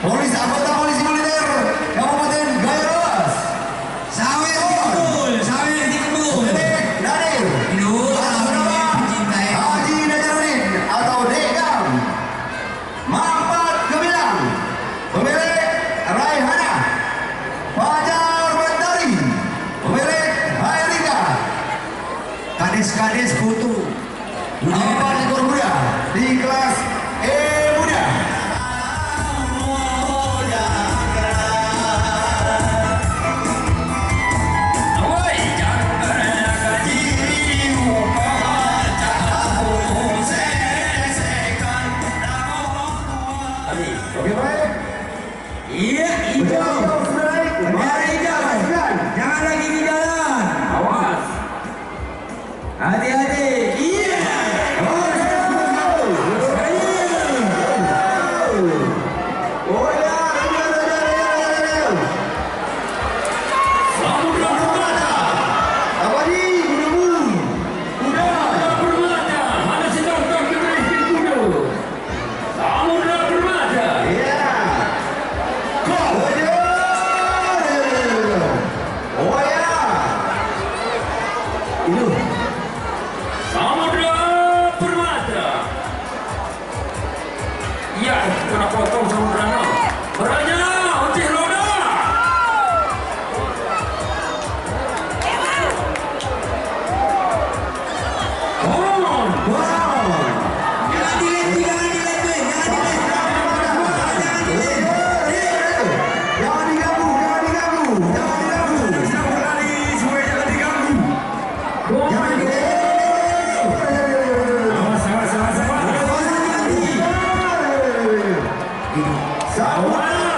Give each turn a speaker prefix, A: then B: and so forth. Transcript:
A: Polisi anggota polisi militer Kabupaten Gayawas.
B: Sawit Tikul, Sawit Tikul.
A: Nadir.
B: Hidul,
A: Haji Najaruddin atau Degam. Mampat Gemilang. Pemilik Raihana. Fajar Bandari. Pemilik Hairika.
B: Kades-kades foto.
A: 4 ekor kuda di kelas E muda. Oke baik.
B: Iya, hijau. Merah hijau. Jangan lagi di jalan.
A: Awas.
B: Hati-hati. Iya.
A: Oh ya,
C: Samudra Permata.
A: apa ni?
C: Samudra Permata. Mana sedang tak diberi kuda. Samudra Permata.
A: Ya. Kau. Oh ya. Itu.
C: Samudra Permata. Ya, kena potong Samudra. Beranya, Ucih Roda.
A: Wow.
B: Jangan diletih, jangan diletih, jangan diletih.
A: Jangan diganggu, jangan diganggu, jangan diganggu.
B: Sedang berlari, supaya jangan diganggu.
A: Jangan diganggu.
C: Awas, awas, awas, awas.
A: Sama.